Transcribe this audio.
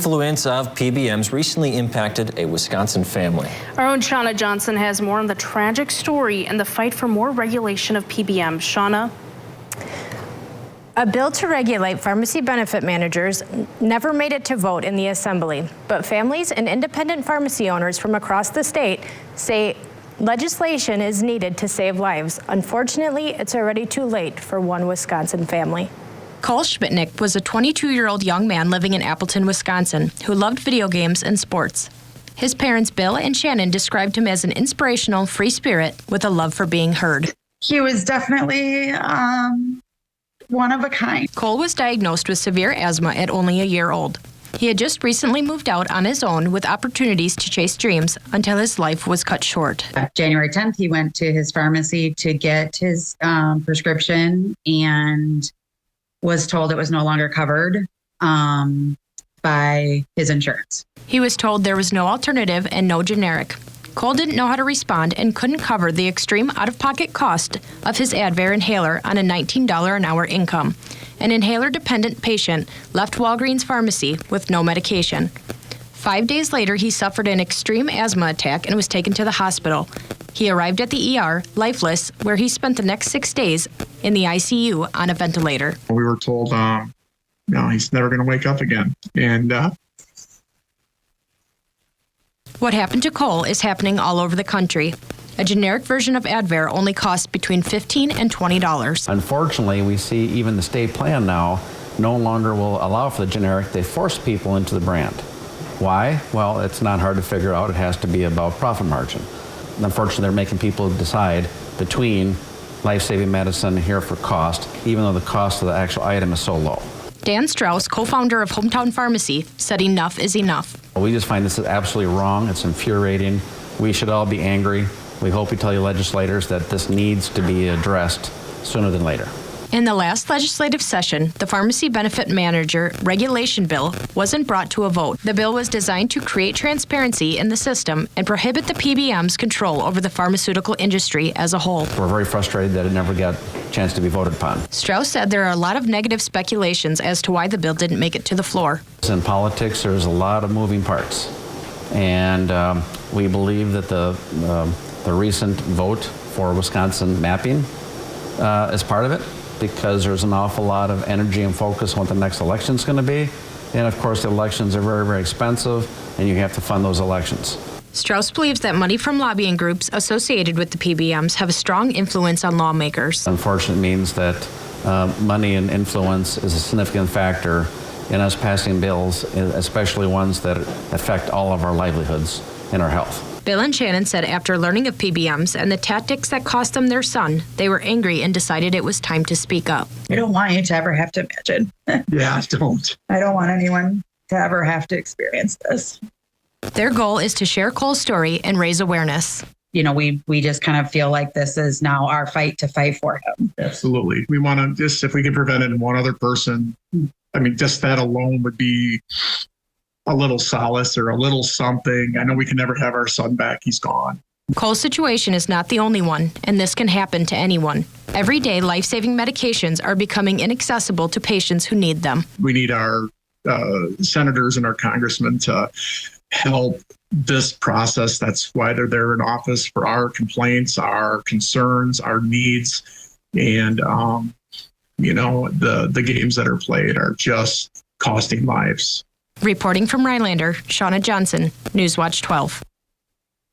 Influence of PBMs recently impacted a Wisconsin family. Our own Shauna Johnson has more on the tragic story and the fight for more regulation of PBM. Shauna. A bill to regulate pharmacy benefit managers never made it to vote in the Assembly, but families and independent pharmacy owners from across the state say legislation is needed to save lives. Unfortunately, it's already too late for one Wisconsin family. Cole Schmitnick was a 22-year-old young man living in Appleton, Wisconsin, who loved video games and sports. His parents, Bill and Shannon, described him as an inspirational, free spirit with a love for being heard. He was definitely one of a kind. Cole was diagnosed with severe asthma at only a year old. He had just recently moved out on his own with opportunities to chase dreams until his life was cut short. January 10th, he went to his pharmacy to get his prescription and was told it was no longer covered by his insurance. He was told there was no alternative and no generic. Cole didn't know how to respond and couldn't cover the extreme out-of-pocket cost of his Advair inhaler on a $19 an hour income. An inhaler-dependent patient left Walgreens Pharmacy with no medication. 5 days later, he suffered an extreme asthma attack and was taken to the hospital. He arrived at the ER, lifeless, where he spent the next 6 days in the ICU on a ventilator. We were told, he's never going to wake up again. And what happened to Cole is happening all over the country. A generic version of Advair only costs between $15 and $20. Unfortunately, we see even the state plan now no longer will allow for the generic. They force people into the brand. Why? Well, it's not hard to figure out. It has to be about profit margin. Unfortunately, they're making people decide between life-saving medicine here for cost, even though the cost of the actual item is so low. Dan Strauss, co-founder of Hometown Pharmacy, said enough is enough. We just find this is absolutely wrong. It's infuriating. We should all be angry. We hope we tell you legislators that this needs to be addressed sooner than later. In the last legislative session, the Pharmacy Benefit Manager Regulation Bill wasn't brought to a vote. The bill was designed to create transparency in the system and prohibit the PBM's control over the pharmaceutical industry as a whole. We're very frustrated that it never got a chance to be voted upon. Strauss said there are a lot of negative speculations as to why the bill didn't make it to the floor. In politics, there's a lot of moving parts. And we believe that the recent vote for Wisconsin mapping is part of it, because there's an awful lot of energy and focus on what the next election is going to be. And of course, the elections are very, very expensive, and you have to fund those elections. Strauss believes that money from lobbying groups associated with the PBMs have a strong influence on lawmakers. Unfortunately, it means that money and influence is a significant factor in us passing bills, especially ones that affect all of our livelihoods and our health. Bill and Shannon said after learning of PBMs and the tactics that cost them their son, they were angry and decided it was time to speak up. I don't want you to ever have to imagine. yeah, don't. I don't want anyone to ever have to experience this. Their goal is to share Cole's story and raise awareness. You know, we just kind of feel like this is now our fight to fight for him. Absolutely. We want to just, if we can prevent it in one other person, I mean, just that alone would be a little solace or a little something. I know we can never have our son back. He's gone. Cole's situation is not the only one, and this can happen to anyone. Every day, life-saving medications are becoming inaccessible to patients who need them. We need our senators and our congressmen to help this process. That's why they're there in office, for our complaints, our concerns, our needs. And, the games that are played are just costing lives. Reporting from Rhinelander, Shauna Johnson, Newswatch 12.